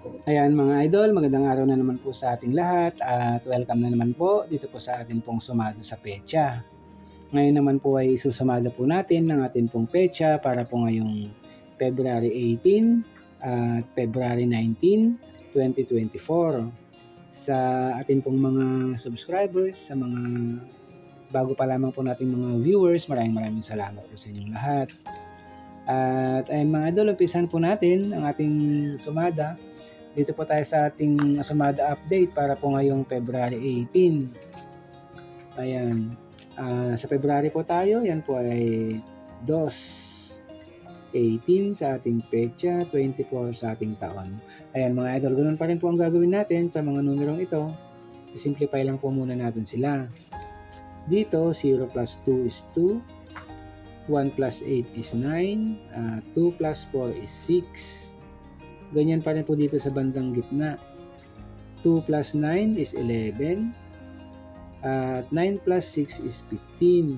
Ayan mga idol, magandang araw na naman po sa ating lahat at welcome na naman po dito po sa atin pong sumada sa petsa. Ngayon naman po ay susumada po natin ng atin pong petsa para po ngayong February 18 at February 19, 2024. Sa atin pong mga subscribers, sa mga bago pa lamang po nating mga viewers, maraming salamat po sa inyong lahat. At ayun mga idol, umpisahan po natin ang ating sumada. Dito po tayo sa ating sumada update para po ngayong February 18. Ayan. Sa February po tayo, yan po ay 18 sa ating petsa, 24 sa ating taon. Ayan mga idol, ganoon pa rin po ang gagawin natin sa mga numerong ito. I-simplify lang po muna natin sila. Dito, 0 plus 2 is 2. 1 plus 8 is 9. 2 plus 4 is 6. Ganyan pa rin po dito sa bandang gitna. 2 plus 9 is 11. At 9 plus 6 is 15.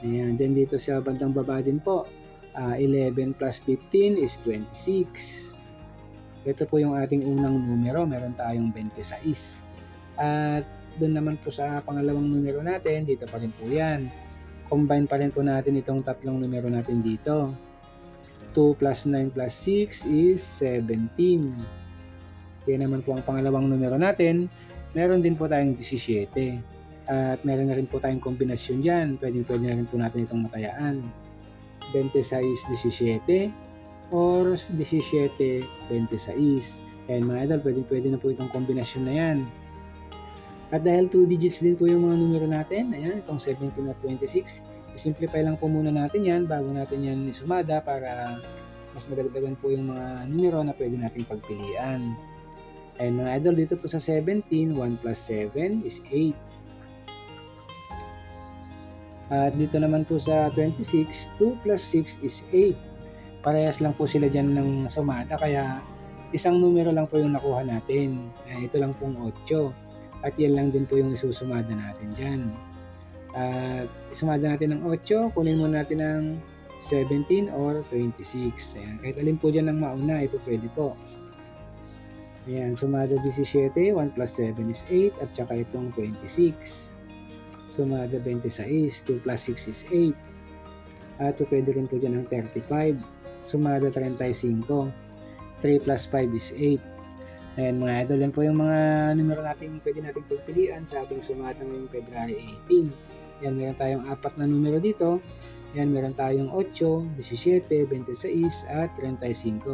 Ayan. Then dito sa bandang baba din po. 11 plus 15 is 26. Ito po yung ating unang numero. Meron tayong 26. At doon naman po sa pangalawang numero natin, dito pa rin po yan. Combine pa rin po natin itong tatlong numero natin dito. 2 plus 9 plus 6 is 17. Yan naman po ang pangalawang numero natin. Meron din po tayong 17. At meron na rin po tayong kombinasyon dyan. Pwede na rin po natin itong matayaan. 26-17 or 17-26. Kaya mga idol, pwede na po itong kombinasyon na yan. At dahil 2 digits din po yung mga numero natin, ayan, itong 17 at 26, simplify lang po muna natin yan bago natin yan isumada para mas madagdagan po yung mga numero na pwede natin pagpilian. Ayun mga idol, dito po sa 17, 1 plus 7 is 8. At dito naman po sa 26, 2 plus 6 is 8. Parehas lang po sila dyan ng sumada, kaya isang numero lang po yung nakuha natin. Ito lang pong 8. At yan lang din po yung isusumada natin dyan. At isumada natin ng 8, kunin muna natin ng 17 or 26. Ayan, kahit alin po dyan ang mauna, ito pwede po. Ayan, sumada 17, 1 plus 7 is 8, at saka itong 26. Sumada 26, 2 plus 6 is 8. At pwede rin po dyan ng 35. Sumada 35, 3 plus 5 is 8. Ayan mga idol, yan po yung mga numero natin pwede natin pagpilian sa ating sumada ngayong February 18. Yan, meron tayong 4 na numero dito. Yan, meron tayong 8, 17, 26 at 35.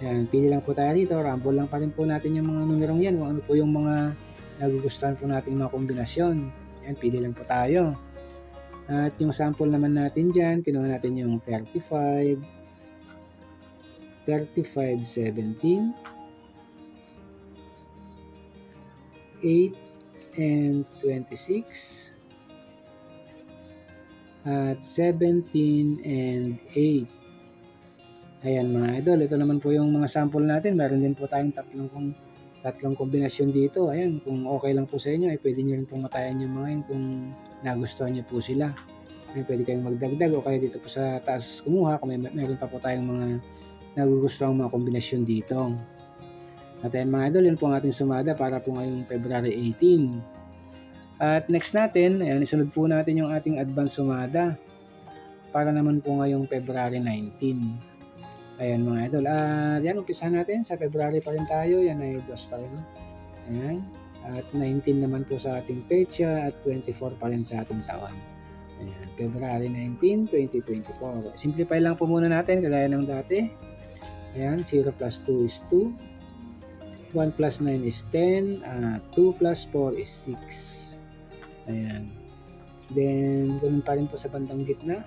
Yan, pili lang po tayo dito. Rumble lang pa rin po natin yung mga numerong yan kung ano po yung mga nagugustuhan po nating mga kombinasyon. Yan, pili lang po tayo. At yung sample naman natin dyan, kinuha natin yung 35, 17, 8 and 26 at 17 and 8. Ayan mga idol, ito naman po yung mga sample natin. Meron din po tayong tatlong kombinasyon dito. Ayan, kung okay lang po sa inyo, ay pwede nyo rin pong matayan yung mga yun kung nagustuhan nyo po sila. Ayan, pwede kayong magdagdag o kaya dito po sa taas kumuha kung meron pa po tayong mga nagugustuhan mga kombinasyon dito. At ayan mga idol, yun po ang ating sumada para po ngayong February 18. At next natin, ayan, isunod po natin yung ating advance sumada para naman po ngayong February 19. Ayan mga idol, at yan, umpisahan natin sa February pa rin tayo, yan ay 2 pa rin. Ayan, at 19 naman po sa ating petsa at 24 pa rin sa ating taon. Ayan, February 19, 2024. Simplify lang po muna natin kagaya ng dati. Ayan, 0 plus 2 is 2. 1 plus 9 is 10, 2 plus 4 is 6. Ayan. Then, ganun pa rin po sa bandang gitna.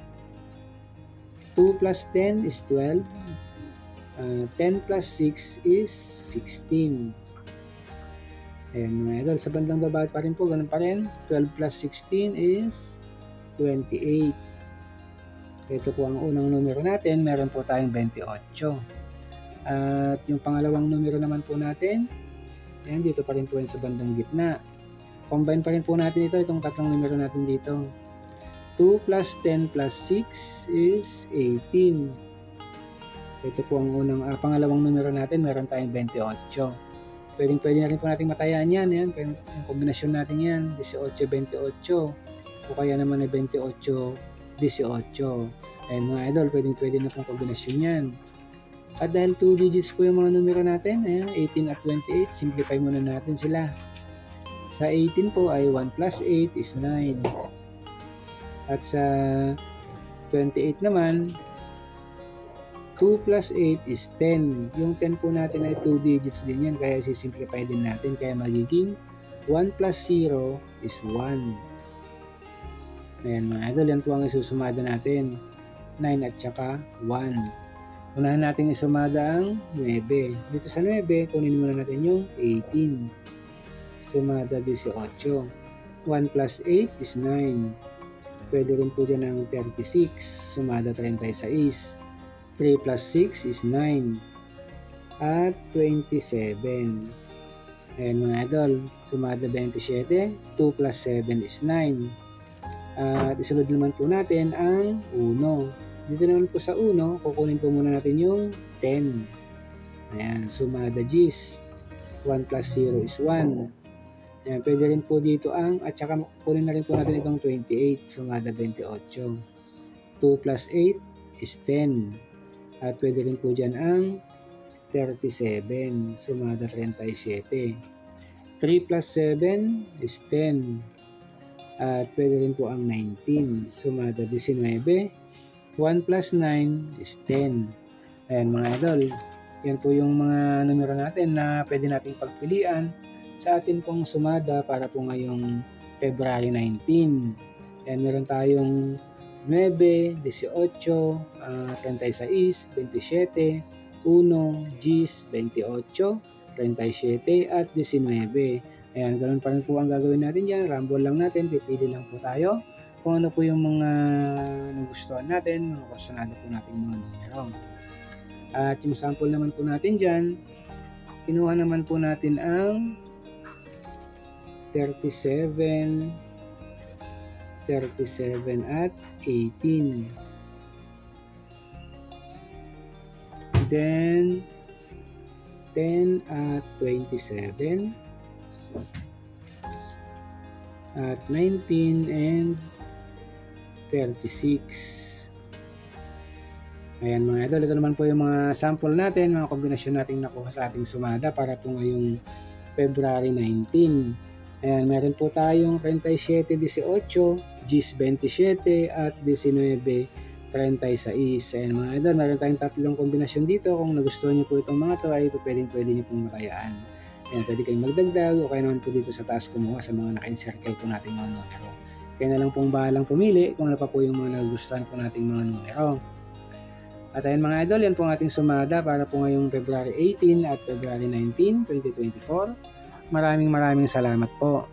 2 plus 10 is 12. 10 plus 6 is 16. Ayan mga idol, sa bandang baba pa rin po, ganun pa rin. 12 plus 16 is 28. Ito po ang unang numero natin, meron po tayong 28. At yung pangalawang numero naman po natin, yan, dito pa rin po yan sa bandang gitna. Combine pa rin po natin itong tatlong numero natin dito. 2 plus 10 plus 6 is 18. Ito po ang pangalawang numero natin, meron tayong 28. Pwede na rin po natin matayan yan. Yan, yung kombinasyon natin yan, 18-28 o kaya naman ay 28-18. Ayan mga idol, pwede na pong kombinasyon yan. At dahil 2 digits po yung mga numero natin, ayan, 18 at 28, simplify muna natin sila. Sa 18 po ay 1 plus 8 is 9. At sa 28 naman, 2 plus 8 is 10. Yung 10 po natin ay 2 digits din yan, kaya sisimplify din natin. Kaya magiging 1 plus 0 is 1. Ayan mga idol, yan po ang isusumada natin. 9 at saka 1. Unahan natin isumada ang 9. Dito sa 9, kunin muna natin yung 18. Sumada 18. 1 plus 8 is 9. Pwede rin po dyan ang 36. Sumada 36. 3 plus 6 is 9. At 27. Ayan mga idol. Sumada 27. 2 plus 7 is 9. At isunod naman po natin ang 1. Dito naman po sa 1, kukunin po muna natin yung 10. Ayan. Sumada 10. 1 plus 0 is 1. Ayan. Pwede rin po dito ang, at saka kunin na rin po natin itong 28. Sumada 28. 2 plus 8 is 10. At pwede rin po dyan ang 37, sumada 37. 3 plus 7 is 10. At pwede rin po ang 19, sumada 19. 1 plus 9 is 10. Ayan mga idol, yan po yung mga numero natin na pwede nating pagpilian sa atin pong sumada para po ngayong February 19. Ayan, meron tayong 9, 18, 36, 27, 1, 10, 28, 37 at 19. Ayan, ganun pa rin po ang gagawin natin dyan. Rumble lang natin, pipili lang po tayo kung ano po yung mga nagustuhan natin, mga personado po natin mga numero. At yung sample naman po natin dyan, kinuha naman po natin ang 37 at 18. Then 10 at 27 at 19 and 36. Ayan mga idol, ito naman po yung mga sample natin, mga kombinasyon natin nakuha sa ating sumada para po ngayong February 19. Ayan, meron po tayong 37-18, 10-27 at 19-36. Ayan mga idol, meron tayong tatlong kombinasyon dito. Kung nagustuhan nyo po itong mga to ay pwede nyo pong matayaan. Ayan, pwede kayong magdagdag o kaya naman po dito sa taas kumuha sa mga naka-encircle po nating mga numero. Kaya na lang pong bahalang pumili kung ano pa po yung mga nagustuhan po nating mga numero. At ayan mga idol, yan po ang ating sumada para po ngayong February 18 at February 19, 2024. Maraming salamat po.